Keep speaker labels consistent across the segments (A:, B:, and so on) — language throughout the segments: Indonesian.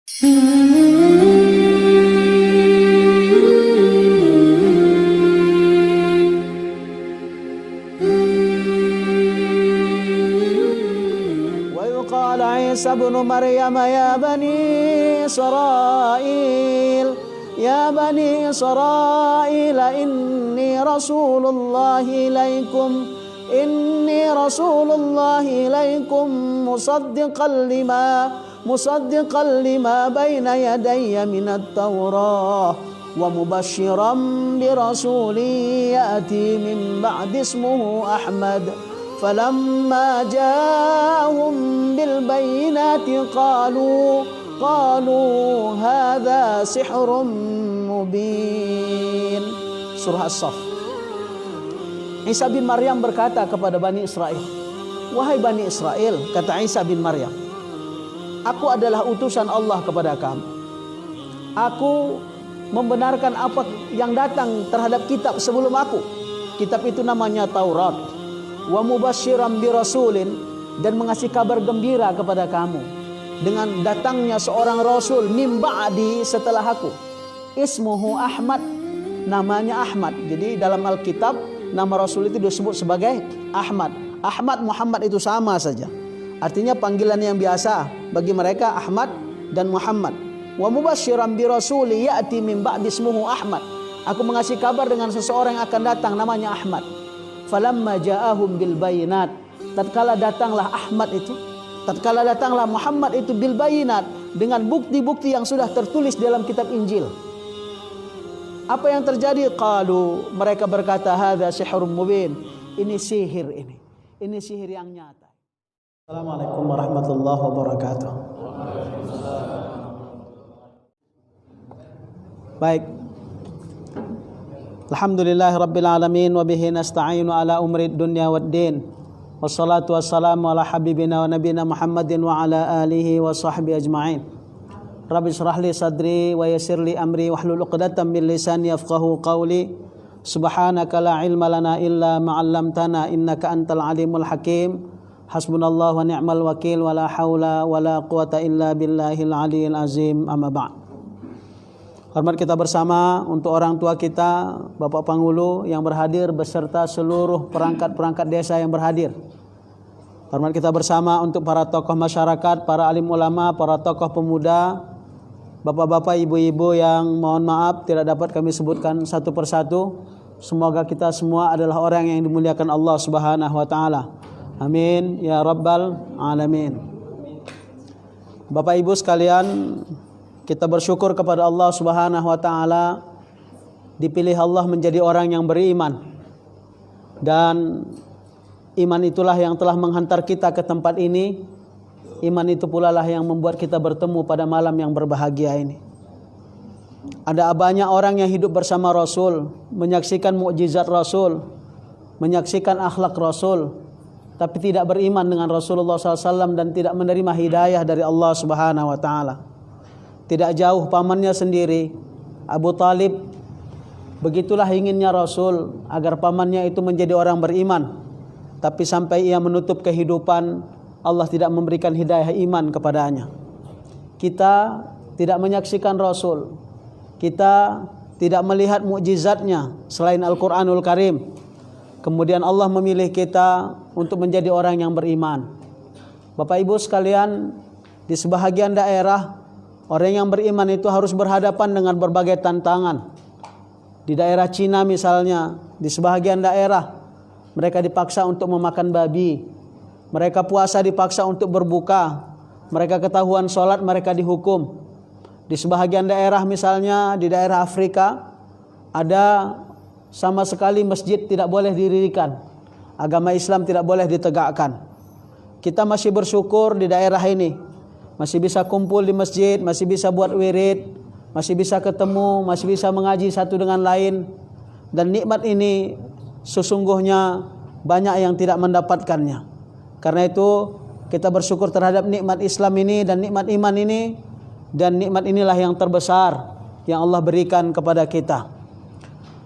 A: وقال عيسى ابن مريم يا بني إسرائيل إني رسول الله إليكم مصدقا لما بين يدي من التوراة ومبشرا برسول يأتي من بعد اسمه أحمد فلما جاءهم بالبينات قالوا هذا سحر مبين. Surah As-Saff. Isa bin Maryam berkata kepada Bani Israel, wahai Bani Israel, kata Isa bin Maryam, aku adalah utusan Allah kepada kamu. Aku membenarkan apa yang datang terhadap kitab sebelum aku. Kitab itu namanya Taurat. Wa mubasyiran birasulin, dan mengasih kabar gembira kepada kamu dengan datangnya seorang rasul mim ba'di, setelah aku. Ismuhu Ahmad, namanya Ahmad. Jadi dalam Alkitab nama rasul itu disebut sebagai Ahmad. Ahmad Muhammad itu sama saja. Artinya panggilan yang biasa bagi mereka Ahmad dan Muhammad. Wa mubasyiran birasuli ya'ti min ba'di ismuhu Ahmad. Aku mengasih kabar dengan seseorang yang akan datang namanya Ahmad. Falamma ja'ahum bil bayinat, tatkala datanglah Muhammad itu bil bayinat, dengan bukti-bukti yang sudah tertulis dalam kitab Injil. Apa yang terjadi? Qalu, mereka berkata, hadza sihrun mubin, ini sihir yang nyata. Assalamualaikum warahmatullahi wabarakatuh. Baik. Alhamdulillah Rabbil Alamin, wa bihi nasta'inu ala umri dunya waddin, wassalatu wassalamu ala habibina wa nabina Muhammadin wa ala alihi wa sahbihi ajma'in. Rabbi shrah li sadri wa yassir li amri wahlul 'uqdatam min lisani yafqahu qawli. Subhanaka la ilma lana illa ma 'allamtana innaka antal alimul hakim. Hasbunallahu wa ni'mal wakil, wa la haula wa la quwata illa billahil aliyil azim. Amma ba'd. Hormat kita bersama untuk orang tua kita, Bapak Panghulu yang berhadir beserta seluruh perangkat-perangkat desa yang berhadir. Hormat kita bersama untuk para tokoh masyarakat, para alim ulama, para tokoh pemuda, bapak-bapak, ibu-ibu yang mohon maaf tidak dapat kami sebutkan satu persatu. Semoga kita semua adalah orang yang dimuliakan Allah Subhanahu wa taala. Amin ya rabbal alamin. Bapak Ibu sekalian, kita bersyukur kepada Allah Subhanahu wa taala dipilih Allah menjadi orang yang beriman. Dan iman itulah yang telah menghantar kita ke tempat ini. Iman itu pula lah yang membuat kita bertemu pada malam yang berbahagia ini. Ada banyak orang yang hidup bersama Rasul, menyaksikan mukjizat Rasul, menyaksikan akhlak Rasul, tapi tidak beriman dengan Rasulullah SAW dan tidak menerima hidayah dari Allah Subhanahu wa taala. Tidak jauh pamannya sendiri, Abu Talib, begitulah inginnya Rasul agar pamannya itu menjadi orang beriman. Tapi sampai ia menutup kehidupan, Allah tidak memberikan hidayah iman kepadanya. Kita tidak menyaksikan Rasul, kita tidak melihat mukjizatnya selain Al-Quranul Karim. Kemudian Allah memilih kita untuk menjadi orang yang beriman. Bapak Ibu sekalian, di sebahagian daerah orang yang beriman itu harus berhadapan dengan berbagai tantangan. Di daerah Cina misalnya, di sebahagian daerah mereka dipaksa untuk memakan babi. Mereka puasa dipaksa untuk berbuka. Mereka ketahuan sholat, mereka dihukum. Di sebahagian daerah misalnya di daerah Afrika, ada sama sekali masjid tidak boleh didirikan. Agama Islam tidak boleh ditegakkan. Kita masih bersyukur di daerah ini masih bisa kumpul di masjid, masih bisa buat wirid, masih bisa ketemu, masih bisa mengaji satu dengan lain. Dan nikmat ini sesungguhnya banyak yang tidak mendapatkannya. Karena itu kita bersyukur terhadap nikmat Islam ini dan nikmat iman ini. Dan nikmat inilah yang terbesar yang Allah berikan kepada kita.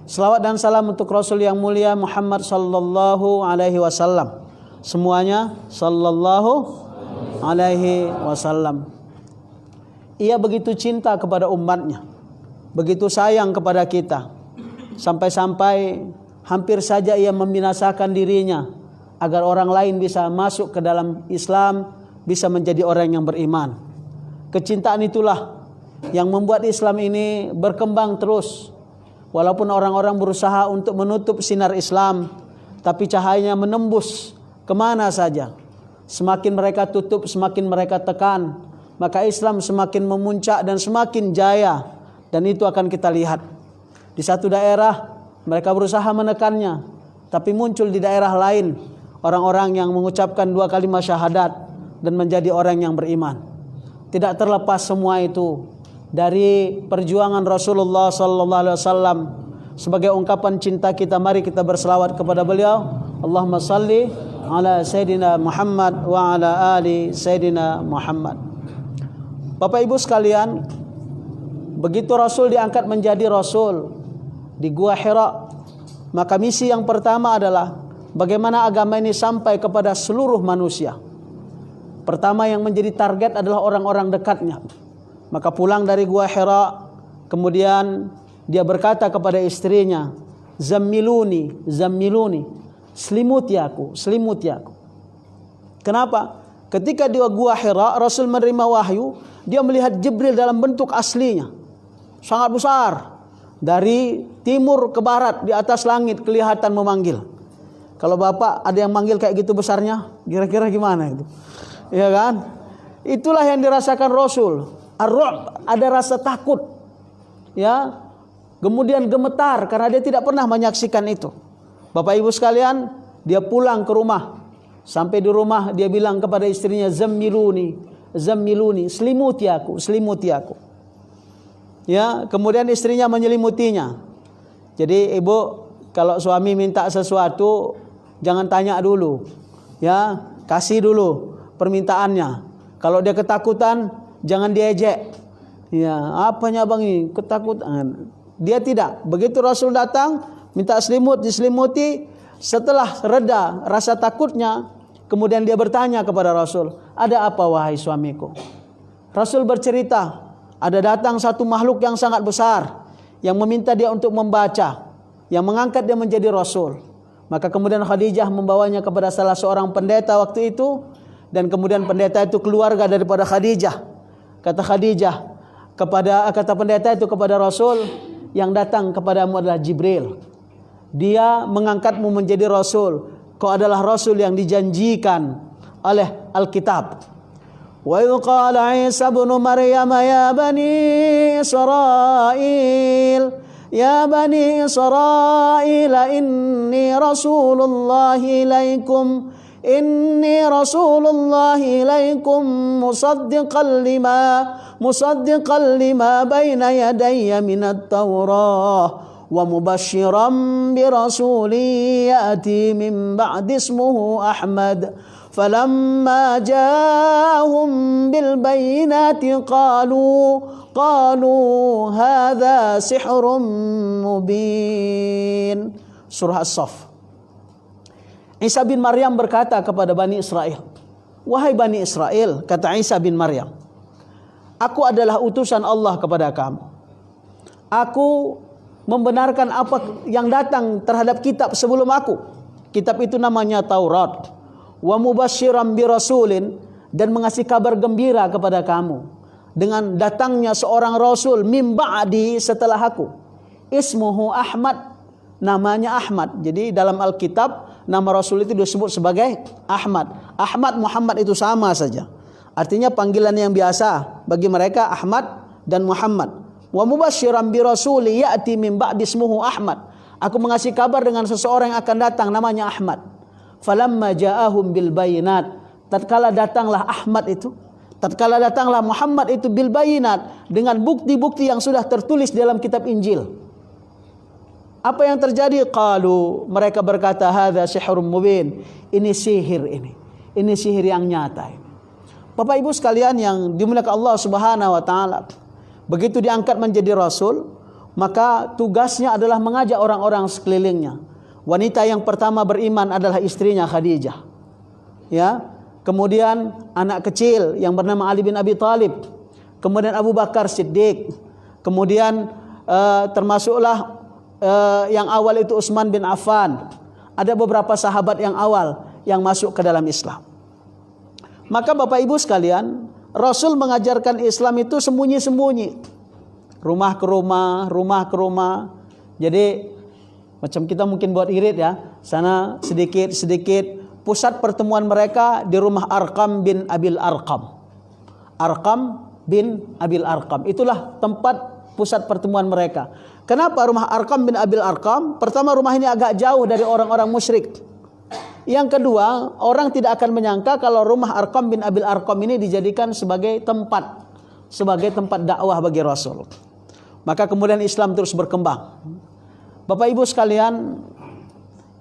A: Selawat dan salam untuk Rasul yang mulia Muhammad sallallahu alaihi wasallam. Semuanya sallallahu alaihi wasallam. ia begitu cinta kepada umatnya, begitu sayang kepada kita, sampai-sampai hampir saja ia membinasakan dirinya agar orang lain bisa masuk ke dalam Islam, bisa menjadi orang yang beriman. Kecintaan itulah yang membuat Islam ini berkembang terus. Walaupun orang-orang berusaha untuk menutup sinar Islam, tapi cahayanya menembus kemana saja. Semakin mereka tutup, semakin mereka tekan, maka Islam semakin memuncak dan semakin jaya. Dan itu akan kita lihat. Di satu daerah mereka berusaha menekannya, tapi muncul di daerah lain orang-orang yang mengucapkan 2 kalimat syahadat dan menjadi orang yang beriman. Tidak terlepas semua itu dari perjuangan Rasulullah sallallahu alaihi wasallam. Sebagai ungkapan cinta kita, mari kita berselawat kepada beliau. Allahumma salli ala Sayyidina Muhammad wa ala ali Sayyidina Muhammad. Bapak Ibu sekalian, begitu Rasul diangkat menjadi Rasul di Gua Hira, maka misi yang pertama adalah bagaimana agama ini sampai kepada seluruh manusia. Pertama yang menjadi target adalah orang-orang dekatnya. Maka pulang dari Gua Hira, kemudian dia berkata kepada istrinya, Zammiluni, zammiluni, selimuti aku, selimuti aku. Kenapa? Ketika di Gua Hira, Rasul menerima wahyu, dia melihat Jibril dalam bentuk aslinya, sangat besar. Dari timur ke barat, di atas langit kelihatan memanggil. Kalau Bapak ada yang manggil kayak gitu besarnya, kira-kira gimana itu? Ya kan? Itulah yang dirasakan Rasul. Ar-ru'b, ada rasa takut. Ya. Kemudian gemetar karena dia tidak pernah menyaksikan itu. Bapak Ibu sekalian, dia pulang ke rumah. Sampai di rumah dia bilang kepada istrinya, Zammiluni, zammiluni, selimuti aku, selimuti aku. Ya, kemudian istrinya menyelimutinya. Jadi ibu, kalau suami minta sesuatu, jangan tanya dulu. Ya, kasih dulu permintaannya. Kalau dia ketakutan, jangan diejek. Ya, apanya bang ini? Ketakutan. Dia tidak. Begitu Rasul datang, minta selimut, diselimuti. Setelah reda rasa takutnya, kemudian dia bertanya kepada Rasul, ada apa wahai suamiku? Rasul bercerita, ada datang satu makhluk yang sangat besar, yang meminta dia untuk membaca, yang mengangkat dia menjadi Rasul. Maka kemudian Khadijah membawanya kepada salah seorang pendeta waktu itu, dan kemudian pendeta itu keluarga daripada Khadijah. Kata pendeta itu kepada Rasul, yang datang kepadamu adalah Jibril. Dia mengangkatmu menjadi Rasul. Kau adalah Rasul yang dijanjikan oleh Alkitab. Wa idh qala Isa ibn Maryam ya bani Israil, ya bani Israil, inni Rasulullahi ilaikum, inni Rasulullahi ilaikum musaddiqan lima baina yadayya minat Taurah wa mubashiran bi rasulin ya'ti min ba'di ismuhu Ahmad. Falamma ja'ahum bil bayyinati qalu hadha sihrun mubin. Surah As-Saff. Isa bin Maryam berkata kepada Bani Israel, wahai Bani Israel, kata Isa bin Maryam, aku adalah utusan Allah kepada kamu. Aku membenarkan apa yang datang terhadap kitab sebelum aku. Kitab itu namanya Taurat. Wa mubasyiran bi rasulin, dan mengasih kabar gembira kepada kamu dengan datangnya seorang rasul mim ba'di, setelah aku. Ismuhu Ahmad, namanya Ahmad. Jadi dalam Alkitab nama Rasul itu disebut sebagai Ahmad. Ahmad Muhammad itu sama saja. Artinya panggilan yang biasa bagi mereka Ahmad dan Muhammad. Wa mubasyiran bi rasuli ya'ti min ba'di ismuhu Ahmad. Aku mengasih kabar dengan seseorang yang akan datang namanya Ahmad. Falamma ja'ahum bil bayinat, tatkala datanglah Ahmad itu, tatkala datanglah Muhammad itu bil bayinat, dengan bukti-bukti yang sudah tertulis dalam kitab Injil. Apa yang terjadi? Qalu, mereka berkata, hadza sihrun mubin, ini sihir ini. Ini sihir yang nyata ini. Bapak Ibu sekalian yang dimuliakan Allah Subhanahu wa taala, begitu diangkat menjadi rasul, maka tugasnya adalah mengajak orang-orang sekelilingnya. Wanita yang pertama beriman adalah istrinya Khadijah. Ya. Kemudian anak kecil yang bernama Ali bin Abi Thalib. kemudian Abu Bakar Siddiq, kemudian termasuklah yang awal itu Utsman bin Affan. Ada beberapa sahabat yang awal yang masuk ke dalam Islam. Maka Bapak Ibu sekalian, Rasul mengajarkan Islam itu sembunyi-sembunyi, rumah ke rumah, rumah ke rumah. Jadi macam kita mungkin buat irit ya, sana sedikit-sedikit. Pusat pertemuan mereka di rumah Arqam bin Abil Arqam. Arqam bin Abil Arqam, itulah tempat pusat pertemuan mereka. Kenapa rumah Arqam bin Abil Arqam? Pertama, rumah ini agak jauh dari orang-orang musyrik. Yang kedua, orang tidak akan menyangka kalau rumah Arqam bin Abil Arqam ini dijadikan sebagai tempat dakwah bagi Rasul. Maka kemudian Islam terus berkembang. Bapak Ibu sekalian,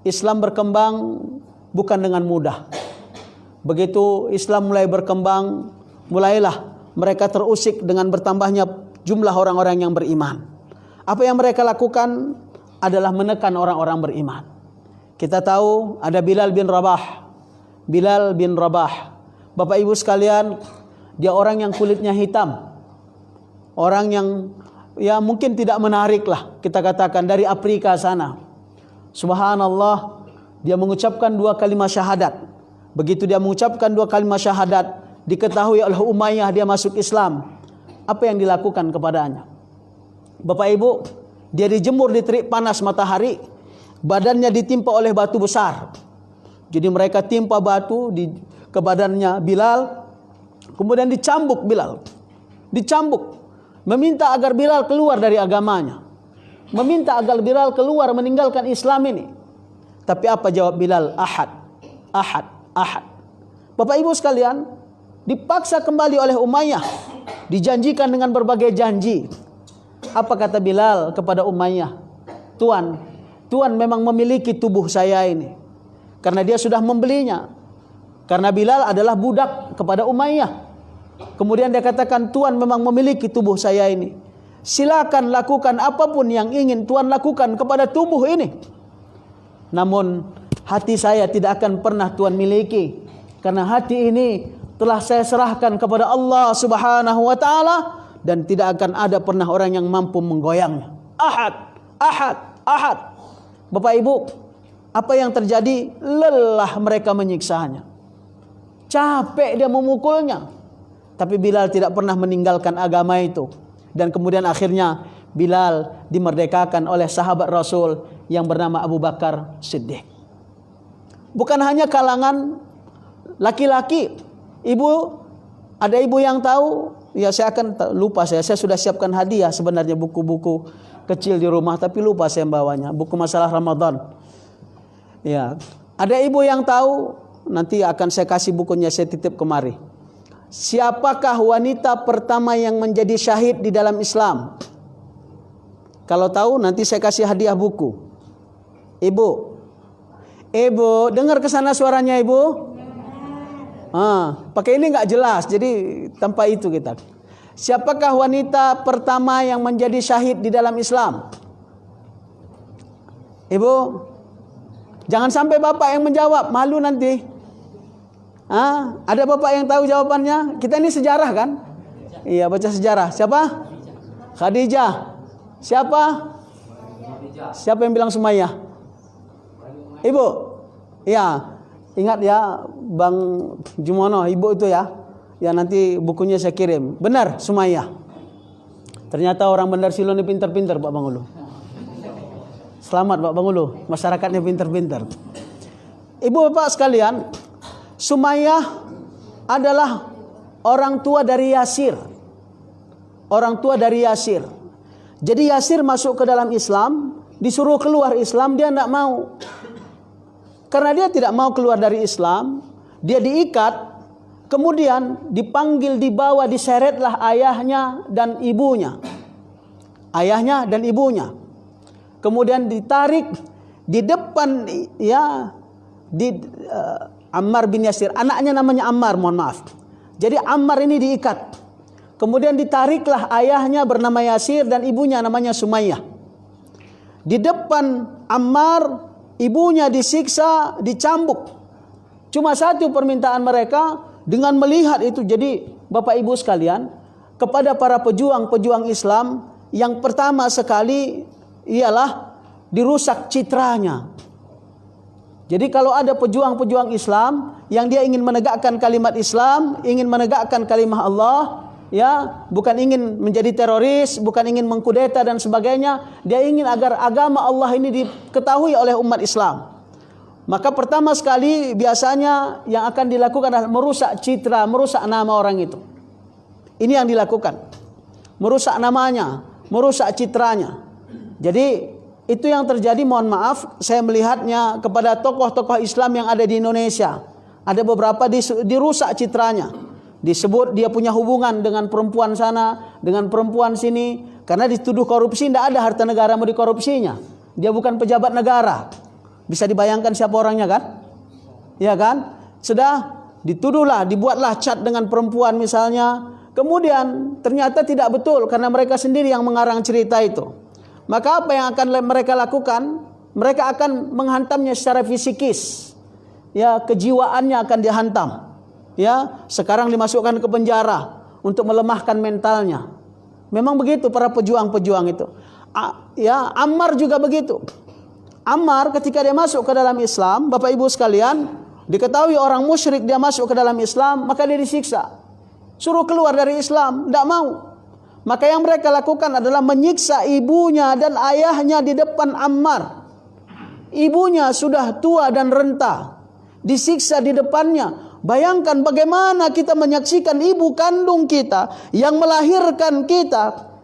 A: Islam berkembang bukan dengan mudah. Begitu Islam mulai berkembang, mulailah mereka terusik dengan bertambahnya jumlah orang-orang yang beriman. Apa yang mereka lakukan adalah menekan orang-orang beriman. Kita tahu ada Bilal bin Rabah. Bilal bin Rabah, Bapak Ibu sekalian, dia orang yang kulitnya hitam. Orang yang ya mungkin tidak menarik lah, kita katakan, dari Afrika sana. Subhanallah, dia mengucapkan 2 kalimat syahadat. Begitu dia mengucapkan 2 kalimat syahadat, diketahui oleh Umayyah dia masuk Islam. Apa yang dilakukan kepadanya? Bapak Ibu, dia dijemur di terik panas matahari, badannya ditimpa oleh batu besar. Jadi mereka timpa batu ke badannya Bilal, kemudian dicambuk Bilal. Dicambuk, meminta agar Bilal keluar dari agamanya, meminta agar Bilal keluar meninggalkan Islam ini. Tapi apa jawab Bilal? Ahad, ahad, ahad. Bapak Ibu sekalian, dipaksa kembali oleh Umayyah, dijanjikan dengan berbagai janji. Apa kata Bilal kepada Umayyah? Tuan memang memiliki tubuh saya ini, karena dia sudah membelinya. Karena Bilal adalah budak kepada Umayyah. Kemudian dia katakan, Tuan memang memiliki tubuh saya ini. Silakan lakukan apapun yang ingin Tuan lakukan kepada tubuh ini. Namun hati saya tidak akan pernah Tuan miliki, karena hati ini telah saya serahkan kepada Allah Subhanahu wa taala, dan tidak akan ada pernah orang yang mampu menggoyangnya. Ahad, ahad, ahad. Bapak Ibu, apa yang terjadi? Lelah mereka menyiksanya. Capek dia memukulnya. Tapi Bilal tidak pernah meninggalkan agama itu. Dan kemudian akhirnya Bilal dimerdekakan oleh sahabat Rasul yang bernama Abu Bakar Siddiq. Bukan hanya kalangan laki-laki. Ada ibu yang tahu, ya saya akan lupa, saya sudah siapkan hadiah sebenarnya, buku-buku kecil di rumah, tapi lupa saya bawanya, buku masalah Ramadan. Ya, ada ibu yang tahu, nanti akan saya kasih bukunya, saya titip kemari. Siapakah wanita pertama yang menjadi syahid di dalam Islam? Kalau tahu nanti saya kasih hadiah buku. Ibu, dengar ke sana suaranya Ibu? Pakai ini nggak jelas, jadi tanpa itu kita. Siapakah wanita pertama yang menjadi syahid di dalam Islam? Ibu, jangan sampai bapak yang menjawab, malu nanti. Ada bapak yang tahu jawabannya? Kita ini sejarah kan? Iya, baca sejarah. Siapa? Khadijah. Siapa? Siapa yang bilang Sumayyah? Ibu. Iya. Ingat ya, Bang Jumono, ibu itu ya. Ya nanti bukunya saya kirim. Benar, Sumayyah. Ternyata orang Bandar Silo ini pintar-pintar, Pak Bang Ulu. Selamat Pak Bang Ulu, masyarakatnya pintar-pintar. Ibu bapak sekalian, Sumayyah adalah orang tua dari Yasir. Orang tua dari Yasir. Jadi Yasir masuk ke dalam Islam, disuruh keluar Islam, dia tidak mau. Karena dia tidak mau keluar dari Islam, dia diikat, kemudian dipanggil, dibawa, diseretlah ayahnya dan ibunya. Ayahnya dan ibunya. Kemudian ditarik di depan Ammar bin Yasir. Anaknya namanya Ammar, mohon maaf. Jadi Ammar ini diikat. Kemudian ditariklah ayahnya bernama Yasir dan ibunya namanya Sumayyah. Di depan Ammar, ibunya disiksa, dicambuk. Cuma satu permintaan mereka, dengan melihat itu. Jadi Bapak Ibu sekalian, kepada para pejuang-pejuang Islam, yang pertama sekali ialah dirusak citranya. Jadi kalau ada pejuang-pejuang Islam yang dia ingin menegakkan kalimat Islam, ingin menegakkan kalimah Allah, ya, bukan ingin menjadi teroris, bukan ingin mengkudeta dan sebagainya, dia ingin agar agama Allah ini diketahui oleh umat Islam. Maka pertama sekali biasanya yang akan dilakukan adalah merusak citra, merusak nama orang itu. Ini yang dilakukan. Merusak namanya, merusak citranya. Jadi itu yang terjadi, mohon maaf, saya melihatnya kepada tokoh-tokoh Islam yang ada di Indonesia. Ada beberapa dirusak citranya. Disebut dia punya hubungan dengan perempuan sana, dengan perempuan sini. Karena dituduh korupsi, tidak ada harta negara mau dikorupsinya. Dia bukan pejabat negara. Bisa dibayangkan siapa orangnya kan? Ya kan? Sudah dituduhlah, dibuatlah chat dengan perempuan misalnya. Kemudian ternyata tidak betul karena mereka sendiri yang mengarang cerita itu. Maka apa yang akan mereka lakukan? Mereka akan menghantamnya secara fisikis. Ya, kejiwaannya akan dihantam. Ya, sekarang dimasukkan ke penjara untuk melemahkan mentalnya. Memang begitu para pejuang-pejuang itu. Ya, Ammar juga begitu. Ammar ketika dia masuk ke dalam Islam, Bapak Ibu sekalian, diketahui orang musyrik dia masuk ke dalam Islam, maka dia disiksa. Suruh keluar dari Islam, tidak mau. Maka yang mereka lakukan adalah menyiksa ibunya dan ayahnya di depan Ammar. Ibunya sudah tua dan renta, disiksa di depannya. Bayangkan bagaimana kita menyaksikan ibu kandung kita yang melahirkan kita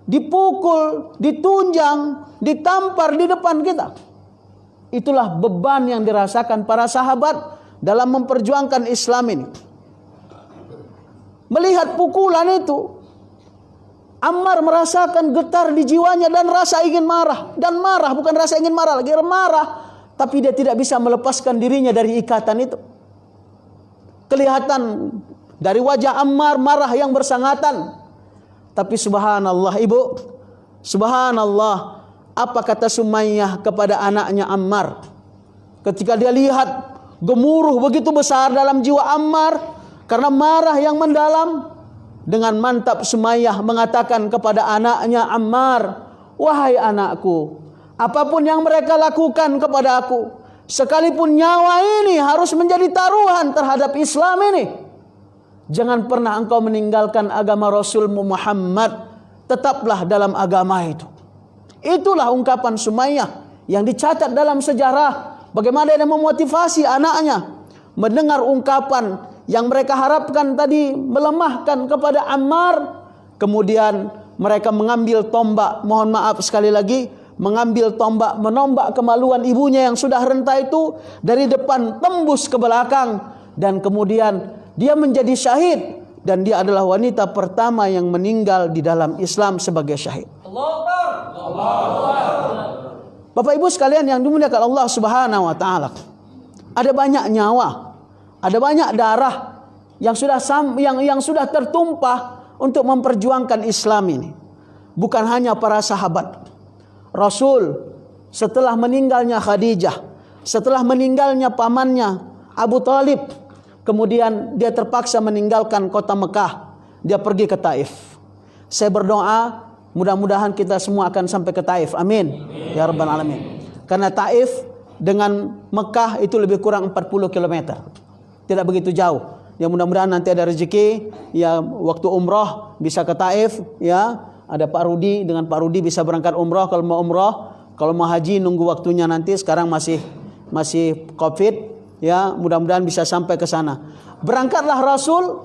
A: dipukul, ditunjang, ditampar di depan kita. Itulah beban yang dirasakan para sahabat dalam memperjuangkan Islam ini. Melihat pukulan itu, Ammar merasakan getar di jiwanya dan rasa ingin marah. Dan marah, bukan rasa ingin marah lagi, marah. Tapi dia tidak bisa melepaskan dirinya dari ikatan itu. Kelihatan dari wajah Ammar marah yang bersangatan. Tapi subhanallah ibu, subhanallah, apa kata Sumayyah kepada anaknya Ammar? Ketika dia lihat gemuruh begitu besar dalam jiwa Ammar karena marah yang mendalam, dengan mantap Sumayyah mengatakan kepada anaknya Ammar, wahai anakku, apapun yang mereka lakukan kepada aku, sekalipun nyawa ini harus menjadi taruhan terhadap Islam ini, jangan pernah engkau meninggalkan agama Rasulmu Muhammad, tetaplah dalam agama itu. Itulah ungkapan Sumayyah yang dicatat dalam sejarah. Bagaimana dia memotivasi anaknya mendengar ungkapan yang mereka harapkan tadi melemahkan kepada Ammar. Kemudian mereka mengambil tombak, mohon maaf sekali lagi, mengambil tombak, menombak kemaluan ibunya yang sudah renta itu dari depan tembus ke belakang. Dan kemudian dia menjadi syahid. Dan dia adalah wanita pertama yang meninggal di dalam Islam sebagai syahid. Bapak Ibu sekalian yang dimuliakan Allah Subhanahu wa taala, ada banyak nyawa, ada banyak darah yang sudah tertumpah untuk memperjuangkan Islam ini. Bukan hanya para sahabat. Rasul setelah meninggalnya Khadijah, setelah meninggalnya pamannya Abu Talib, kemudian dia terpaksa meninggalkan kota Mekah. Dia pergi ke Taif. Saya berdoa mudah-mudahan kita semua akan sampai ke Taif. Amin. Ya Rabbal Alamin. Karena Taif dengan Mekah itu lebih kurang 40 km. Tidak begitu jauh. Ya mudah-mudahan nanti ada rezeki, ya waktu umrah bisa ke Taif, ya. Ada Pak Rudi, dengan Pak Rudi bisa berangkat umrah kalau mau umrah. Kalau mau haji nunggu waktunya nanti, sekarang masih Covid, ya. Mudah-mudahan bisa sampai ke sana. Berangkatlah Rasul,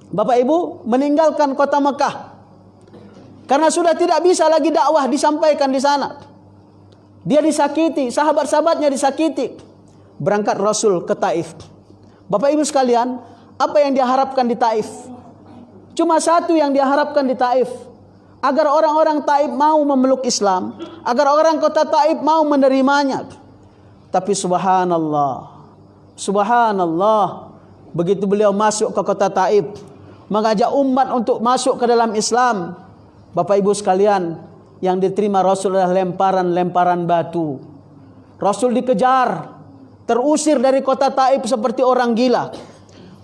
A: Bapak Ibu, meninggalkan kota Mekah. Karena sudah tidak bisa lagi dakwah disampaikan di sana. Dia disakiti, sahabat-sahabatnya disakiti. Berangkat Rasul ke Taif. Bapak Ibu sekalian, apa yang diharapkan di Taif? Cuma satu yang diharapkan di Taif, agar orang-orang Taif mau memeluk Islam, agar orang kota Taif mau menerimanya. Tapi subhanallah, subhanallah, begitu beliau masuk ke kota Taif, mengajak umat untuk masuk ke dalam Islam, Bapak Ibu sekalian, yang diterima Rasul adalah lemparan-lemparan batu. Rasul dikejar, terusir dari kota Taif seperti orang gila.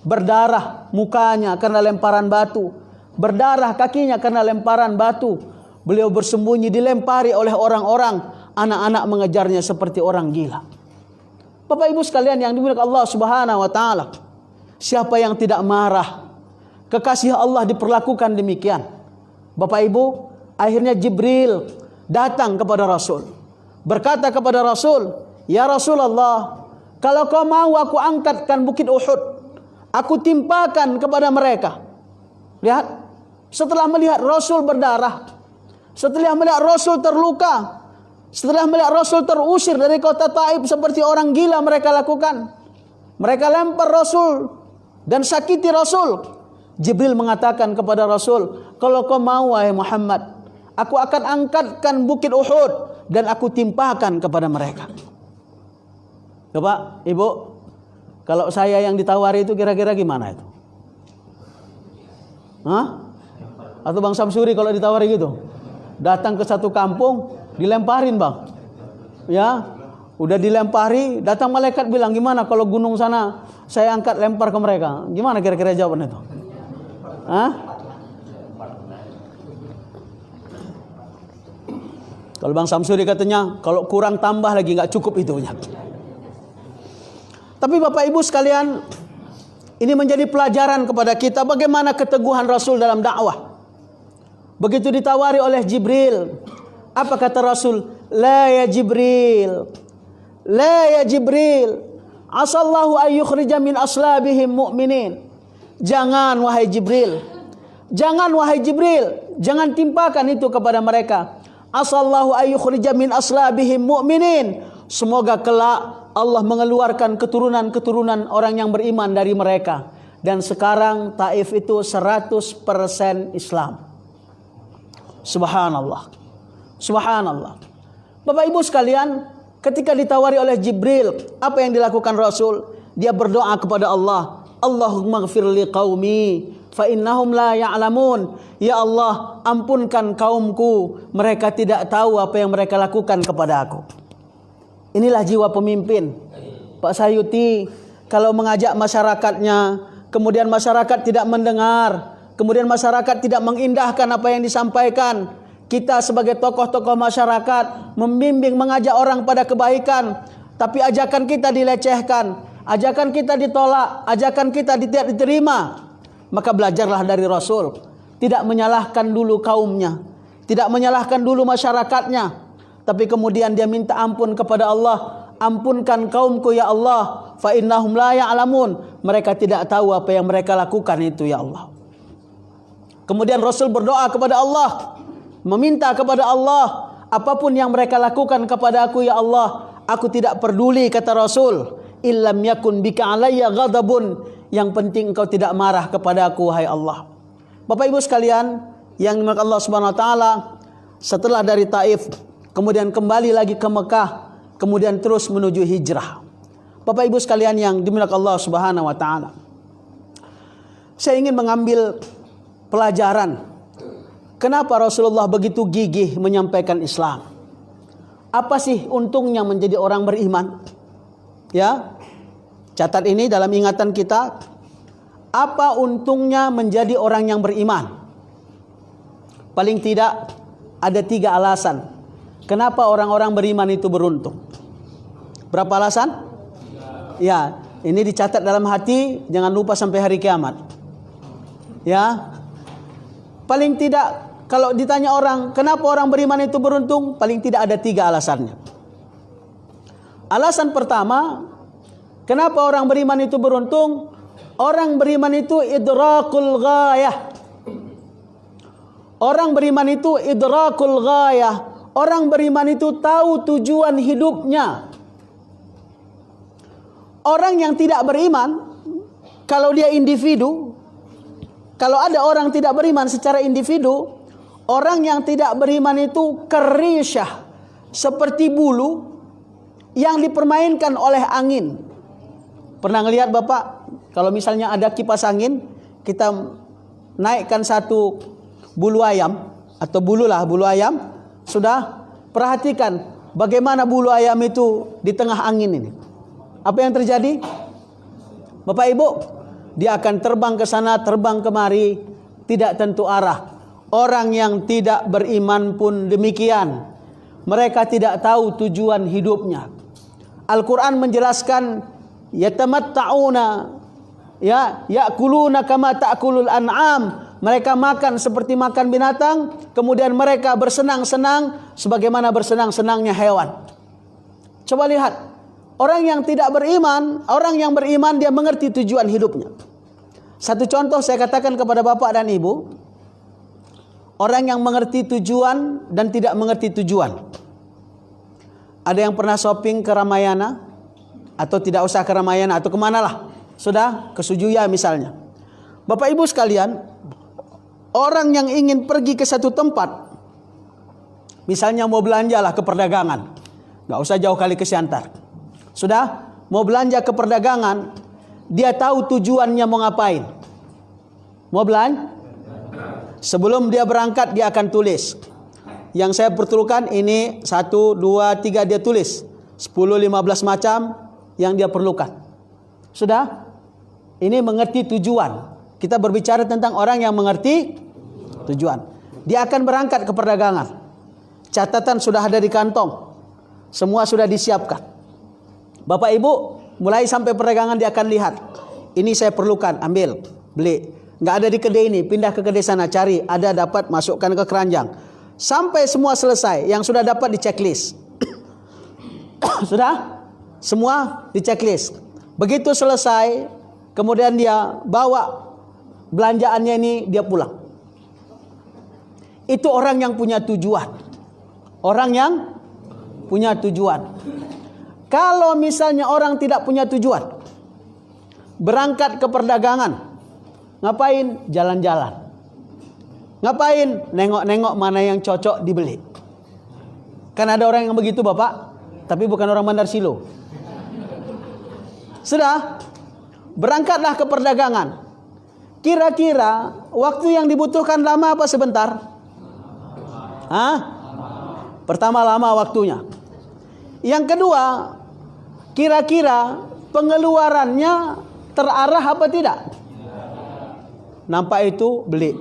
A: Berdarah mukanya karena lemparan batu. berdarah kakinya karena lemparan batu. Beliau bersembunyi, dilempari oleh orang-orang, anak-anak mengejarnya seperti orang gila. Bapak Ibu sekalian yang dimuliakan Allah Subhanahu wa taala, siapa yang tidak marah? Kekasih Allah diperlakukan demikian. Bapak Ibu, akhirnya Jibril datang kepada Rasul, berkata kepada Rasul, "Ya Rasulullah, kalau kau mau aku angkatkan bukit Uhud, aku timpakan kepada mereka." Lihat, setelah melihat Rasul berdarah, setelah melihat Rasul terluka, setelah melihat Rasul terusir dari kota Taif seperti orang gila mereka lakukan. Mereka lempar Rasul dan sakiti Rasul. Jibril mengatakan kepada Rasul, "Kalau kau mau wahai Muhammad, aku akan angkatkan bukit Uhud dan aku timpakan kepada mereka." Coba Ibu, kalau saya yang ditawari itu kira-kira gimana itu? Hah? Atau Bang Samsuri kalau ditawari gitu? Datang ke satu kampung, dilemparin Bang. Ya, udah dilempari, datang malaikat bilang, "Gimana kalau gunung sana saya angkat lempar ke mereka?" Gimana kira-kira jawaban itu? Hah? Kalau Bang Samsuri katanya, kalau kurang tambah lagi, nggak cukup itunya. Tapi Bapak Ibu sekalian, ini menjadi pelajaran kepada kita bagaimana keteguhan Rasul dalam dakwah. Begitu ditawari oleh Jibril, apa kata Rasul? "La ya Jibril, la ya Jibril, asallahu ayyukhrija min aslabihim mu'minin." Jangan wahai Jibril, jangan wahai Jibril, jangan timpakan itu kepada mereka. Asallahu ayyukhrija min aslabihim mu'minin. Semoga kelak Allah mengeluarkan keturunan-keturunan orang yang beriman dari mereka. Dan sekarang Taif itu 100% Islam. Subhanallah. Subhanallah. Bapak Ibu sekalian, ketika ditawari oleh Jibril, apa yang dilakukan Rasul? Dia berdoa kepada Allah, "Allahumma ighfir li qaumi fa innahum la ya'lamun." Ya Allah, ampunkan kaumku, mereka tidak tahu apa yang mereka lakukan kepada aku. Inilah jiwa pemimpin. Pak Sayuti kalau mengajak masyarakatnya, kemudian masyarakat tidak mendengar, kemudian masyarakat tidak mengindahkan apa yang disampaikan. Kita sebagai tokoh-tokoh masyarakat membimbing, mengajak orang pada kebaikan, tapi ajakan kita dilecehkan, ajakan kita ditolak, ajakan kita tidak diterima. Maka belajarlah dari Rasul, tidak menyalahkan dulu kaumnya, tidak menyalahkan dulu masyarakatnya, tapi kemudian dia minta ampun kepada Allah. "Ampunkan kaumku ya Allah, fa innahum la ya'lamun." Mereka tidak tahu apa yang mereka lakukan itu ya Allah. Kemudian Rasul berdoa kepada Allah, meminta kepada Allah, apapun yang mereka lakukan kepada aku ya Allah, aku tidak peduli, kata Rasul. "Illam yakun bika alayya ghadabun." Yang penting engkau tidak marah kepada aku wahai Allah. Bapak Ibu sekalian yang dimuliakan Allah Subhanahu wa taala, setelah dari Taif kemudian kembali lagi ke Mekah, kemudian terus menuju hijrah. Bapak Ibu sekalian yang dimuliakan Allah Subhanahu wa taala, saya ingin mengambil pelajaran kenapa Rasulullah begitu gigih menyampaikan Islam. Apa sih untungnya menjadi orang beriman? Ya, catat ini dalam ingatan kita. Apa untungnya menjadi orang yang beriman? Paling tidak ada 3 alasan kenapa orang-orang beriman itu beruntung. Berapa alasan? Ya, ini dicatat dalam hati, jangan lupa sampai hari kiamat. Ya, paling tidak kalau ditanya orang, kenapa orang beriman itu beruntung? Paling tidak ada 3 alasannya. Alasan pertama, kenapa orang beriman itu beruntung? Orang beriman itu idrakul ghayah. Orang beriman itu idrakul ghayah. Orang beriman itu tahu tujuan hidupnya. Orang yang tidak beriman, kalau dia individu, kalau ada orang tidak beriman secara individu, orang yang tidak beriman itu kerisyah, seperti bulu yang dipermainkan oleh angin. Pernah ngelihat Bapak, kalau misalnya ada kipas angin, kita naikkan satu bulu ayam, atau bulu ayam, sudah perhatikan bagaimana bulu ayam itu di tengah angin ini. Apa yang terjadi? Bapak Ibu, dia akan terbang ke sana, terbang kemari, tidak tentu arah. Orang yang tidak beriman pun demikian. Mereka tidak tahu tujuan hidupnya. Al-Quran menjelaskan, yatamatta'una, ya'kuluna kama ta'kulul an'am. Mereka makan seperti makan binatang, kemudian mereka bersenang-senang sebagaimana bersenang-senangnya hewan. Coba lihat, orang yang tidak beriman, orang yang beriman dia mengerti tujuan hidupnya. Satu contoh saya katakan kepada bapak dan ibu, orang yang mengerti tujuan dan tidak mengerti tujuan. Ada yang pernah shopping ke Ramayana, atau tidak usah ke Ramayana, atau kemana lah, sudah ke Sujuya misalnya. Bapak ibu sekalian, orang yang ingin pergi ke satu tempat, misalnya mau belanja lah ke perdagangan, nggak usah jauh kali ke Siantar, sudah mau belanja ke perdagangan, dia tahu tujuannya mau ngapain, mau belanja. Sebelum dia berangkat dia akan tulis, yang saya perlukan ini 1, 2, 3, dia tulis 10, 15 macam yang dia perlukan. Sudah, ini mengerti tujuan. Kita berbicara tentang orang yang mengerti tujuan. Dia akan berangkat ke perdagangan, catatan sudah ada di kantong, semua sudah disiapkan. Bapak ibu mulai sampai perdagangan dia akan lihat, ini saya perlukan, ambil, beli. Nggak ada di kedai ini, pindah ke kedai sana, cari, ada dapat, masukkan ke keranjang. Sampai semua selesai, yang sudah dapat di checklist. Sudah? Semua di checklist. Begitu selesai, kemudian dia bawa belanjaannya ini, dia pulang. Itu orang yang punya tujuan. Orang yang punya tujuan. Kalau misalnya orang tidak punya tujuan, berangkat ke perdagangan, ngapain? Jalan-jalan. Ngapain? Nengok-nengok mana yang cocok dibeli. Kan ada orang yang begitu bapak, tapi bukan orang Bandar Silo. Sudah, berangkatlah ke perdagangan. Kira-kira waktu yang dibutuhkan lama apa sebentar? Pertama lama waktunya. Yang kedua, kira-kira pengeluarannya terarah apa tidak? Nampak itu beli,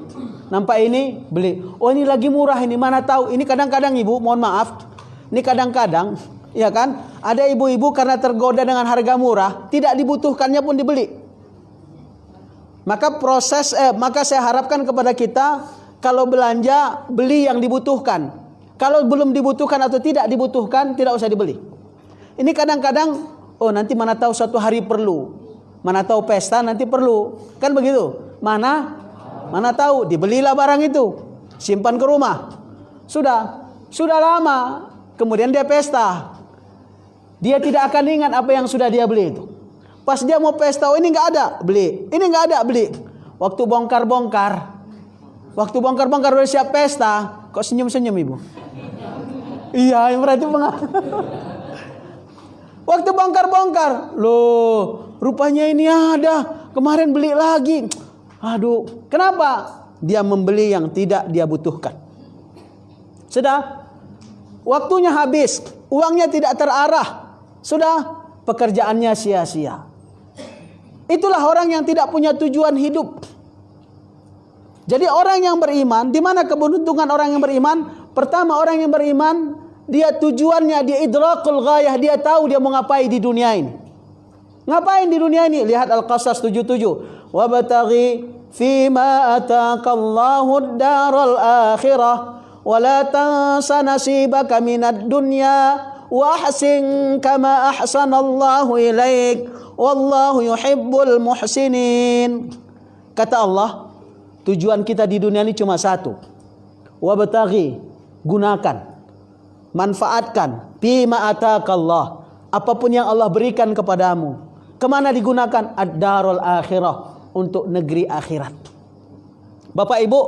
A: nampak ini beli. Oh ini lagi murah ini, mana tahu. Ini kadang-kadang ibu, mohon maaf, ini kadang-kadang, ya kan, ada ibu-ibu karena tergoda dengan harga murah, tidak dibutuhkannya pun dibeli. Maka maka saya harapkan kepada kita, kalau belanja beli yang dibutuhkan. Kalau belum dibutuhkan atau tidak dibutuhkan, tidak usah dibeli. Ini kadang-kadang, oh nanti mana tahu suatu hari perlu, mana tahu pesta nanti perlu, kan begitu. Mana tahu, dibelilah barang itu, simpan ke rumah. Sudah lama, kemudian dia pesta, dia tidak akan ingat apa yang sudah dia beli itu. Pas dia mau pesta, oh ini nggak ada, beli. Ini nggak ada, beli. Waktu bongkar-bongkar udah siap pesta, kok senyum-senyum ibu? Iya, berarti waktu bongkar-bongkar, loh, rupanya ini ada, kemarin beli lagi. Aduh, kenapa? Dia membeli yang tidak dia butuhkan. Sudah, waktunya habis, uangnya tidak terarah. Sudah, pekerjaannya sia-sia. Itulah orang yang tidak punya tujuan hidup. Jadi orang yang beriman, di mana keberuntungan orang yang beriman? Pertama, orang yang beriman, dia tujuannya, dia idrakul ghayah, dia tahu dia mau ngapain di dunia ini. Ngapain di dunia ini? Lihat Al-Qasas 77. Wabtaghi fima ataqallahu ad-daral akhirah wa la tansa nasibaka minad dunya wa ahsin kama ahsanallahu ilaik wallahu yuhibbul muhsinin. Kata Allah, tujuan kita di dunia ini cuma satu. Wabtaghi, gunakan, manfaatkan fima ataqallah, apapun yang Allah berikan kepadamu. Kemana digunakan? Ad-darul akhirah, untuk negeri akhirat. Bapak ibu,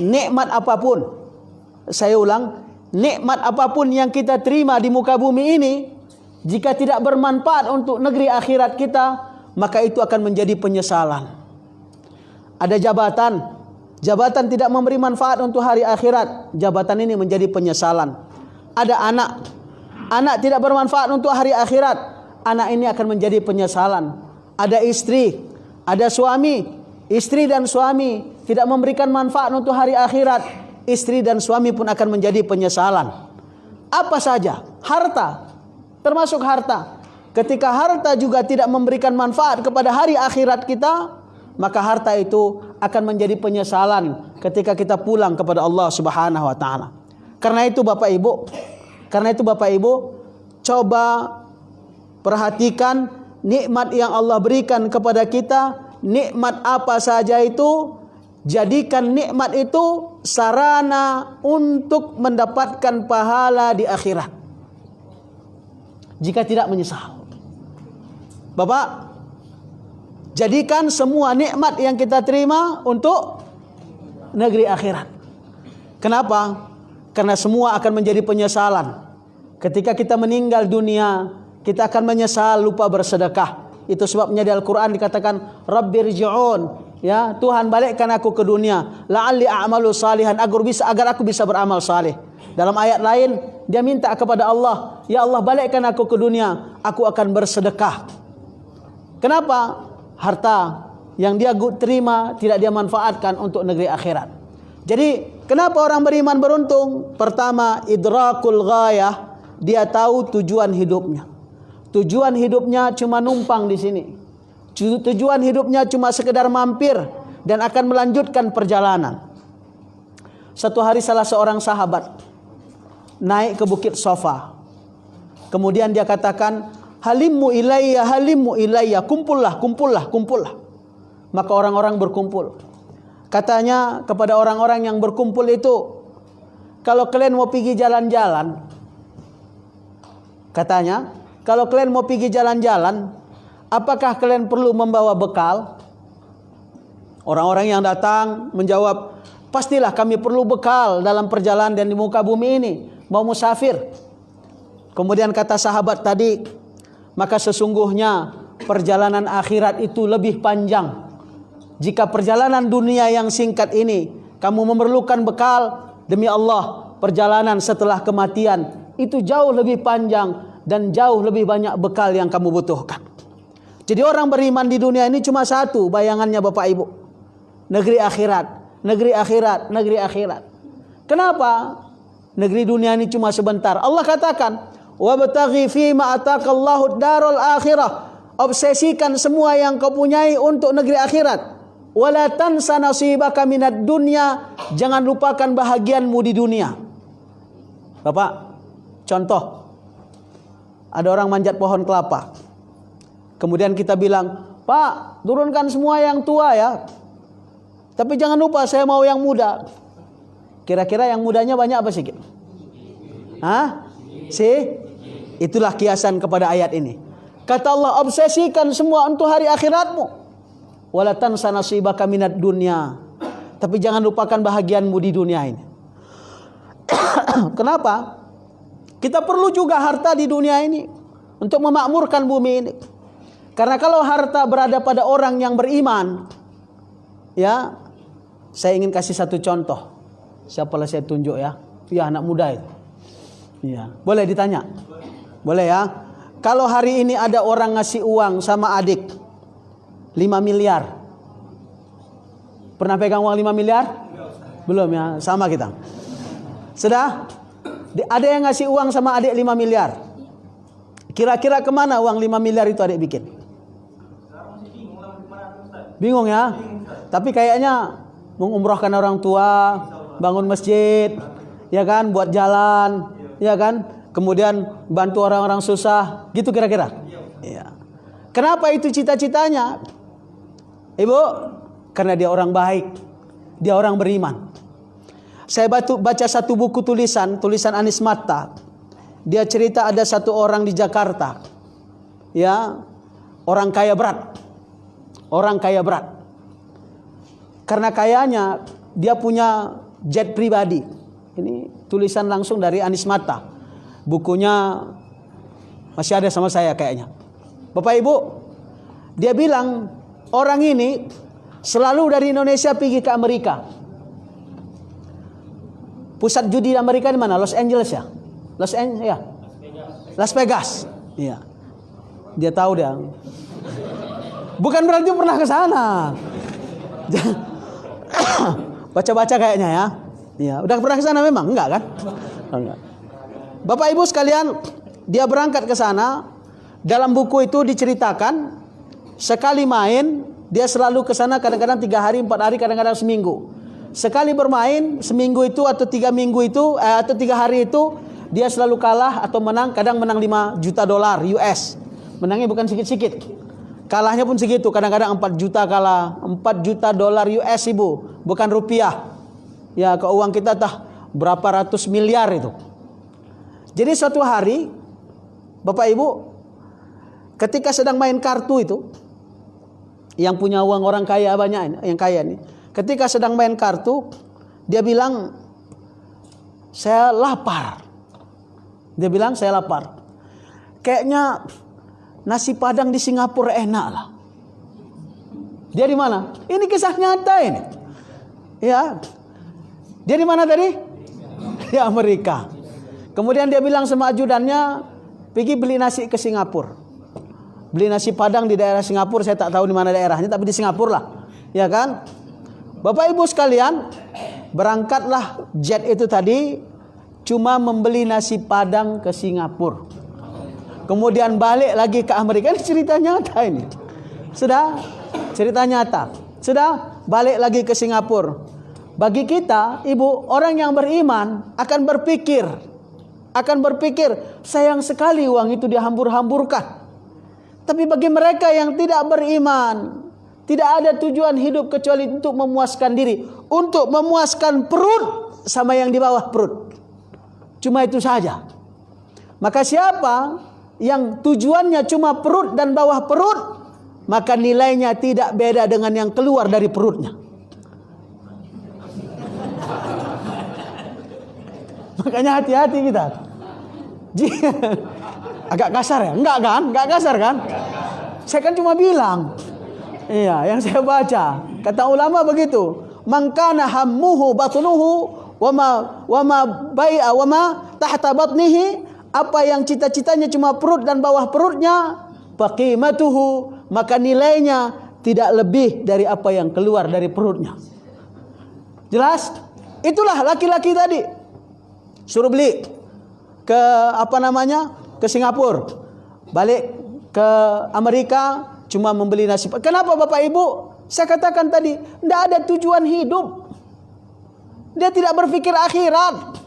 A: nikmat apapun, saya ulang, nikmat apapun yang kita terima di muka bumi ini, jika tidak bermanfaat untuk negeri akhirat kita, maka itu akan menjadi penyesalan. Ada jabatan tidak memberi manfaat untuk hari akhirat, jabatan ini menjadi penyesalan. Ada anak tidak bermanfaat untuk hari akhirat, anak ini akan menjadi penyesalan. Ada istri, ada suami, istri dan suami tidak memberikan manfaat untuk hari akhirat, istri dan suami pun akan menjadi penyesalan. Apa saja, harta, termasuk harta. Ketika harta juga tidak memberikan manfaat kepada hari akhirat kita, maka harta itu akan menjadi penyesalan ketika kita pulang kepada Allah Subhanahu wa taala. Karena itu Bapak Ibu, coba perhatikan nikmat yang Allah berikan kepada kita. Nikmat apa saja itu, jadikan nikmat itu sarana untuk mendapatkan pahala di akhirat, jika tidak menyesal. Bapak, jadikan semua nikmat yang kita terima untuk negeri akhirat. Kenapa? Karena semua akan menjadi penyesalan. Ketika kita meninggal dunia, kita akan menyesal lupa bersedekah. Itu sebabnya di Al-Quran dikatakan, Rabbirji'un, ya Tuhan balikkan aku ke dunia, la'alli a'malu salihan, agar aku bisa beramal saleh. Dalam ayat lain dia minta kepada Allah, ya Allah balikkan aku ke dunia, aku akan bersedekah. Kenapa? Harta yang dia terima tidak dia manfaatkan untuk negeri akhirat. Jadi kenapa orang beriman beruntung? Pertama, idrakul ghayah, dia tahu tujuan hidupnya. Tujuan hidupnya cuma numpang di sini. Tujuan hidupnya cuma sekedar mampir dan akan melanjutkan perjalanan. Satu hari salah seorang sahabat naik ke Bukit Sofa. Kemudian dia katakan, halimmu ilayya, kumpullah. Maka orang-orang berkumpul. Katanya kepada orang-orang yang berkumpul itu, kalau kalian mau pergi jalan-jalan, katanya, kalau kalian mau pergi jalan-jalan, apakah kalian perlu membawa bekal? Orang-orang yang datang menjawab, pastilah kami perlu bekal dalam perjalanan dan di muka bumi ini, mau musafir. Kemudian kata sahabat tadi, maka sesungguhnya perjalanan akhirat itu lebih panjang. Jika perjalanan dunia yang singkat ini kamu memerlukan bekal, demi Allah perjalanan setelah kematian itu jauh lebih panjang dan jauh lebih banyak bekal yang kamu butuhkan. Jadi orang beriman di dunia ini cuma satu bayangannya Bapak Ibu, negeri akhirat. Kenapa? Negeri dunia ini cuma sebentar. Allah katakan, wabtaghi fima ataqallahu darul akhirah. Obsesikan semua yang kau punyai untuk negeri akhirat. Wala tansa nasibaka minad dunya. Jangan lupakan bahagianmu di dunia. Bapak, contoh, ada orang manjat pohon kelapa. Kemudian kita bilang, Pak, turunkan semua yang tua ya, tapi jangan lupa saya mau yang muda. Kira-kira yang mudanya banyak apa sedikit? Itulah kiasan kepada ayat ini. Kata Allah, obsesikan semua untuk hari akhiratmu. Wala tansa nasibaka minad dunya. Tapi jangan lupakan bahagianmu di dunia ini. Kenapa? Kita perlu juga harta di dunia ini untuk memakmurkan bumi ini. Karena kalau harta berada pada orang yang beriman, ya, saya ingin kasih satu contoh. Siapalah saya tunjuk ya? Ya, anak muda itu. Ya, boleh ditanya? Boleh ya? Kalau hari ini ada orang ngasih uang sama adik 5 miliar. Pernah pegang uang 5 miliar? Belum ya, sama kita. Sudah? Ada yang ngasih uang sama adik 5 miliar. Kira-kira kemana uang 5 miliar itu adik bikin? Bingung ya? Tapi kayaknya mengumrohkan orang tua, bangun masjid, ya kan, buat jalan, ya kan, kemudian bantu orang-orang susah, gitu kira-kira. Ya. Kenapa itu cita-citanya? Ibu, karena dia orang baik, dia orang beriman. Saya baca satu buku tulisan Anies Mata. Dia cerita ada satu orang di Jakarta, ya, orang kaya berat. Karena kayanya dia punya jet pribadi. Ini tulisan langsung dari Anies Mata. Bukunya masih ada sama saya kayaknya. Bapak Ibu, dia bilang orang ini selalu dari Indonesia pergi ke Amerika. Pusat judi di Amerika di mana? Los Angeles ya? Las Vegas. Iya. Dia tahu dia. Bukan berarti pernah ke sana. Baca-baca kayaknya ya. Ya, udah pernah ke sana memang? Enggak kan? Enggak. Bapak Ibu sekalian, dia berangkat ke sana. Dalam buku itu diceritakan sekali main dia selalu ke sana kadang-kadang 3 hari, 4 hari, kadang-kadang seminggu. Sekali bermain seminggu itu atau 3 minggu itu atau 3 hari itu dia selalu kalah atau menang, kadang menang $5 juta US. Menangnya bukan sedikit-sedikit. Kalahnya pun segitu, kadang-kadang 4 juta kalah, $4 juta US Ibu, bukan rupiah. Ya, ke uang kita tah berapa ratus miliar itu. Jadi suatu hari Bapak Ibu ketika sedang main kartu itu, yang punya uang orang kaya banyak, yang kaya nih, ketika sedang main kartu, dia bilang, saya lapar. Dia bilang, saya lapar. Kayaknya nasi Padang di Singapura enak lah. Dia di mana? Ini kisah nyata ini. Ya, dia di mana tadi? Di Amerika. Kemudian dia bilang sama ajudannya, pergi beli nasi ke Singapura. Beli nasi Padang di daerah Singapura, saya tak tahu di mana daerahnya, tapi di Singapura lah, ya kan? Bapak Ibu sekalian, berangkatlah jet itu tadi, cuma membeli nasi Padang ke Singapura. Kemudian balik lagi ke Amerika. Ini cerita nyata ini. Sudah, cerita nyata. Sudah, balik lagi ke Singapura. Bagi kita, Ibu, orang yang beriman akan berpikir, sayang sekali uang itu dihambur-hamburkan. Tapi bagi mereka yang tidak beriman, tidak ada tujuan hidup kecuali untuk memuaskan diri, untuk memuaskan perut sama yang di bawah perut. Cuma itu saja. Maka siapa yang tujuannya cuma perut dan bawah perut, maka nilainya tidak beda dengan yang keluar dari perutnya. Makanya hati-hati kita. Agak kasar ya? Enggak kan? Enggak kasar kan? Saya kan cuma bilang. Iya, yang saya baca. Kata ulama begitu. Man kana hammuhu batnuhu wa ma tahta batnihi, apa yang cita-citanya cuma perut dan bawah perutnya, faqimatuhu, maka nilainya tidak lebih dari apa yang keluar dari perutnya. Jelas? Itulah laki-laki tadi. Suruh beli ke ke Singapura, balik ke Amerika cuma membeli nasi. Kenapa Bapak Ibu? Saya katakan tadi, tidak ada tujuan hidup. Dia tidak berpikir akhirat.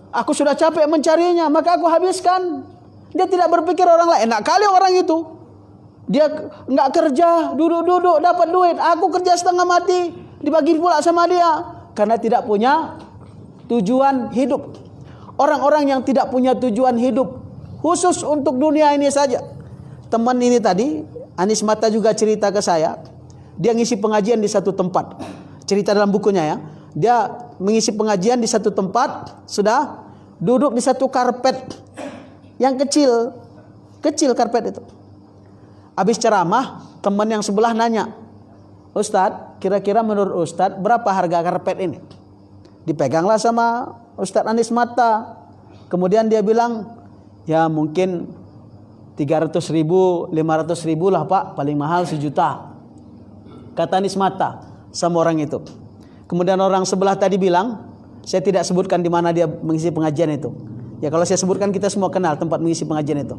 A: Aku sudah capek mencarinya, maka aku habiskan. Dia tidak berpikir orang lain. Enak kali orang itu. Dia nggak kerja, duduk-duduk dapat duit. Aku kerja setengah mati, dibagi pula sama dia, karena tidak punya tujuan hidup. Orang-orang yang tidak punya tujuan hidup, khusus untuk dunia ini saja. Teman ini tadi, Anies Mata juga cerita ke saya. Dia ngisi pengajian di satu tempat. Cerita dalam bukunya ya. Dia mengisi pengajian di satu tempat, sudah duduk di satu karpet yang kecil. Kecil karpet itu. Habis ceramah, teman yang sebelah nanya, Ustadz, kira-kira menurut Ustadz berapa harga karpet ini? Dipeganglah sama Ustadz Anies Mata. Kemudian dia bilang, ya mungkin 300.000, 500.000 lah Pak, paling mahal 1 juta. Kata Anies Mata sama orang itu. Kemudian orang sebelah tadi bilang, saya tidak sebutkan di mana dia mengisi pengajian itu. Ya kalau saya sebutkan kita semua kenal tempat mengisi pengajian itu.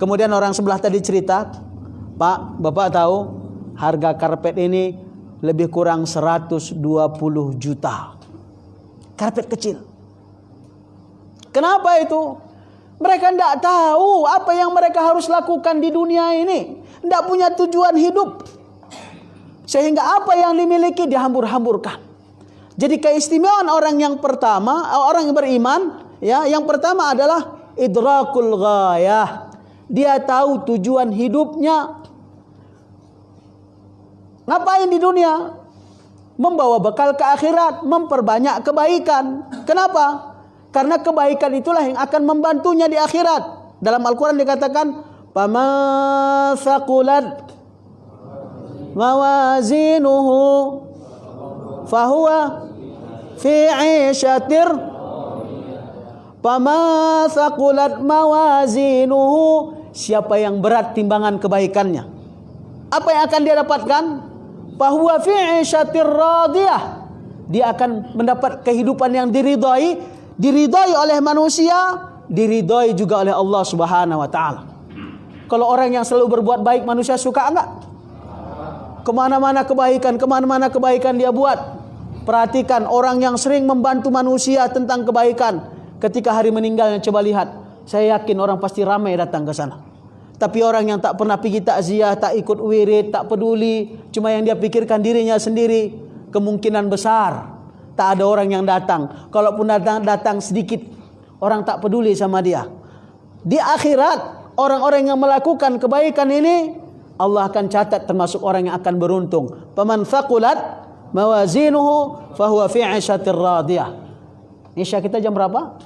A: Kemudian orang sebelah tadi cerita, Pak, Bapak tahu harga karpet ini lebih kurang 120 juta. Karpet kecil. Kenapa itu? Mereka tidak tahu apa yang mereka harus lakukan di dunia ini. Tidak punya tujuan hidup. Sehingga apa yang dimiliki dihambur-hamburkan. Jadi keistimewaan orang yang pertama, orang yang beriman, ya, yang pertama adalah idrakul ghayah. Dia tahu tujuan hidupnya. Ngapain di dunia? Membawa bekal ke akhirat, memperbanyak kebaikan. Kenapa? Karena kebaikan itulah yang akan membantunya di akhirat. Dalam Al-Quran dikatakan, "Faman thaqulat mawazinuhu fahuwa fi 'ishatir." Faman thaqulat mawazinuhu, siapa yang berat timbangan kebaikannya, apa yang akan dia dapatkan? fahuwa fi 'ishatir radiyah. Dia akan mendapat kehidupan yang diridai oleh manusia, diridai juga oleh Allah Subhanahu wa taala. Kalau orang yang selalu berbuat baik, manusia suka enggak? Kemana-mana kebaikan dia buat. Perhatikan orang yang sering membantu manusia tentang kebaikan, ketika hari meninggalnya coba lihat, saya yakin orang pasti ramai datang ke sana. Tapi orang yang tak pernah pergi takziah, tak ikut wirid, tak peduli, cuma yang dia pikirkan dirinya sendiri, kemungkinan besar tak ada orang yang datang. Kalaupun datang sedikit, orang tak peduli sama dia. Di akhirat, orang-orang yang melakukan kebaikan ini, Allah akan catat termasuk orang yang akan beruntung. Faman thaqulat mawazinuhu fahuwa fi 'ishatir radiyah. Isya kita jam berapa?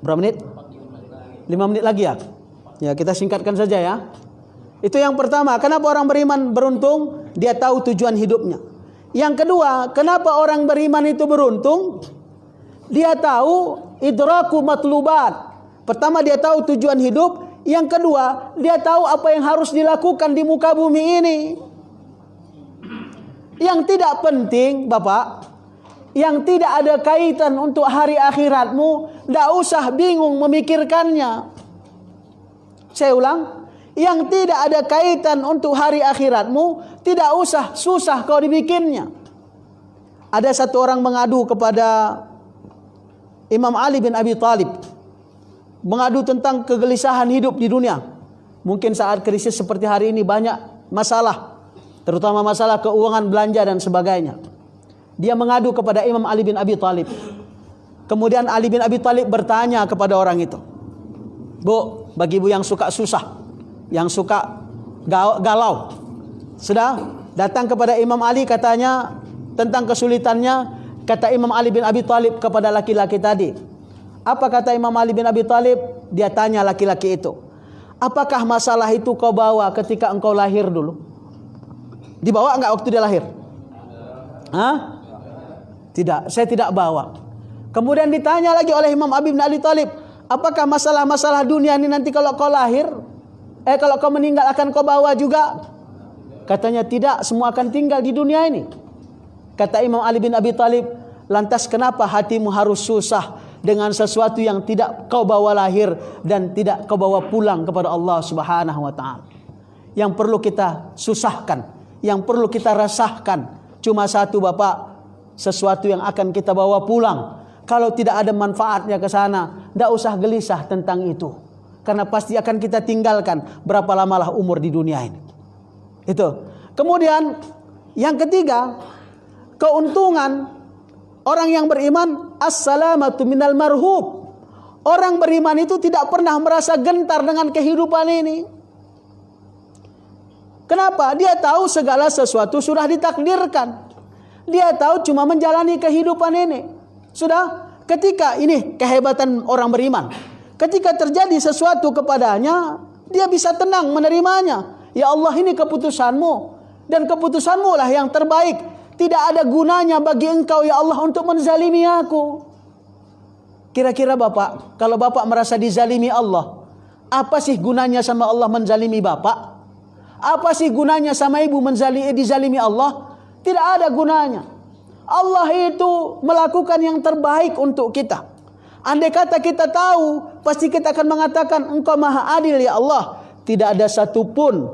A: Berapa menit? 5 menit lagi ya? Ya, kita singkatkan saja ya. Itu yang pertama, kenapa orang beriman beruntung? Dia tahu tujuan hidupnya. Yang kedua, kenapa orang beriman itu beruntung? Dia tahu idraku matlubat. Pertama, dia tahu tujuan hidup. Yang kedua, dia tahu apa yang harus dilakukan di muka bumi ini. Yang tidak penting, Bapak, yang tidak ada kaitan untuk hari akhiratmu, tidak usah bingung memikirkannya. Saya ulang, yang tidak ada kaitan untuk hari akhiratmu, tidak usah susah kau dibikinnya. Ada satu orang mengadu kepada Imam Ali bin Abi Thalib, mengadu tentang kegelisahan hidup di dunia. Mungkin saat krisis seperti hari ini banyak masalah, terutama masalah keuangan, belanja dan sebagainya. Dia mengadu kepada Imam Ali bin Abi Thalib. Kemudian Ali bin Abi Thalib bertanya kepada orang itu, Bu, bagi ibu yang suka susah, yang suka galau, sudah datang kepada Imam Ali, katanya tentang kesulitannya. Kata Imam Ali bin Abi Thalib kepada laki-laki tadi, apa kata Imam Ali bin Abi Thalib? Dia tanya laki-laki itu, apakah masalah itu kau bawa ketika engkau lahir dulu? Dibawa enggak waktu dia lahir? Hah? Tidak, saya tidak bawa. Kemudian ditanya lagi oleh Imam Ali bin Abi Thalib, apakah masalah-masalah dunia ini nanti kalau kau lahir, kalau kau meninggal akan kau bawa juga? Katanya tidak, semua akan tinggal di dunia ini. Kata Imam Ali bin Abi Thalib, lantas kenapa hatimu harus susah dengan sesuatu yang tidak kau bawa lahir dan tidak kau bawa pulang kepada Allah Subhanahu wa taala? Yang perlu kita susahkan, yang perlu kita resahkan cuma satu, Bapak, sesuatu yang akan kita bawa pulang. Kalau tidak ada manfaatnya ke sana, tidak usah gelisah tentang itu, karena pasti akan kita tinggalkan. Berapa lamalah umur di dunia ini. Itu. Kemudian yang ketiga, keuntungan orang yang beriman, as-salamatu minal marhub. Orang beriman itu tidak pernah merasa gentar dengan kehidupan ini. Kenapa? Dia tahu segala sesuatu sudah ditakdirkan. Dia tahu cuma menjalani kehidupan ini. Sudah, ketika ini kehebatan orang beriman. Ketika terjadi sesuatu kepadanya, dia bisa tenang menerimanya. Ya Allah, ini keputusanmu, dan keputusanmu lah yang terbaik. Tidak ada gunanya bagi engkau ya Allah untuk menzalimi aku. Kira-kira Bapak, kalau Bapak merasa dizalimi Allah, apa sih gunanya sama Allah menzalimi Bapak? Apa sih gunanya sama ibu dizalimi Allah? Tidak ada gunanya. Allah itu melakukan yang terbaik untuk kita. Andai kata kita tahu, pasti kita akan mengatakan, Engkau Maha Adil ya Allah. Tidak ada satupun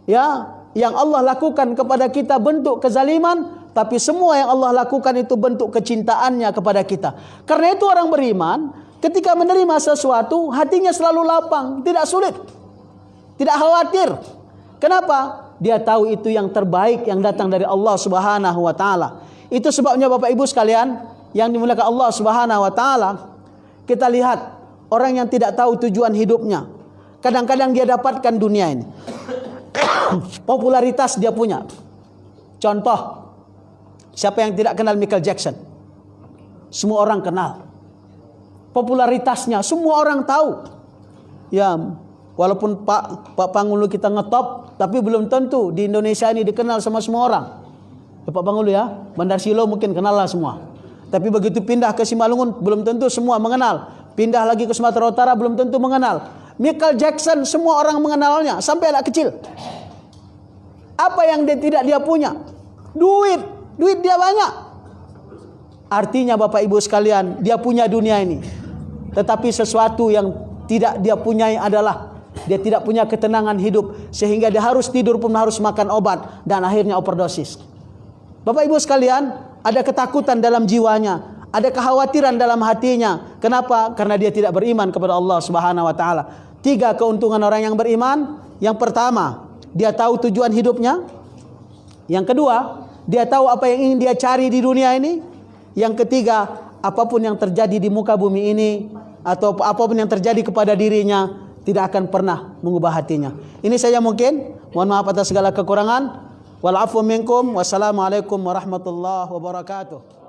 A: ya yang Allah lakukan kepada kita bentuk kezaliman, tapi semua yang Allah lakukan itu bentuk kecintaannya kepada kita. Karena itu orang beriman ketika menerima sesuatu, hatinya selalu lapang, tidak sulit, tidak khawatir. Kenapa? Dia tahu itu yang terbaik yang datang dari Allah Subhanahu wa taala. Itu sebabnya Bapak Ibu sekalian yang dimuliakan Allah Subhanahu wa taala, kita lihat orang yang tidak tahu tujuan hidupnya, kadang-kadang dia dapatkan dunia ini. Popularitas dia punya. Contoh, siapa yang tidak kenal Michael Jackson? Semua orang kenal. Popularitasnya semua orang tahu. Ya, walaupun Pak Pangulu kita ngetop, tapi belum tentu di Indonesia ini dikenal sama semua orang. Ya, Pak Pangulu ya, Bandar Silo mungkin kenal lah semua. Tapi begitu pindah ke Simalungun, belum tentu semua mengenal. Pindah lagi ke Sumatera Utara, belum tentu mengenal. Michael Jackson semua orang mengenalnya, sampai anak kecil. Apa yang tidak dia punya? Duit dia banyak. Artinya Bapak Ibu sekalian, dia punya dunia ini. Tetapi sesuatu yang tidak dia punyai adalah dia tidak punya ketenangan hidup, sehingga dia harus tidur pun harus makan obat dan akhirnya overdosis. Bapak Ibu sekalian, ada ketakutan dalam jiwanya, ada kekhawatiran dalam hatinya. Kenapa? Karena dia tidak beriman kepada Allah Subhanahu wa taala. 3 keuntungan orang yang beriman. Yang pertama, dia tahu tujuan hidupnya. Yang kedua, dia tahu apa yang ingin dia cari di dunia ini. Yang ketiga, apapun yang terjadi di muka bumi ini atau apapun yang terjadi kepada dirinya tidak akan pernah mengubah hatinya. Ini saja mungkin. Mohon maaf atas segala kekurangan. Wal afu minkum. Wassalamualaikum warahmatullahi wabarakatuh.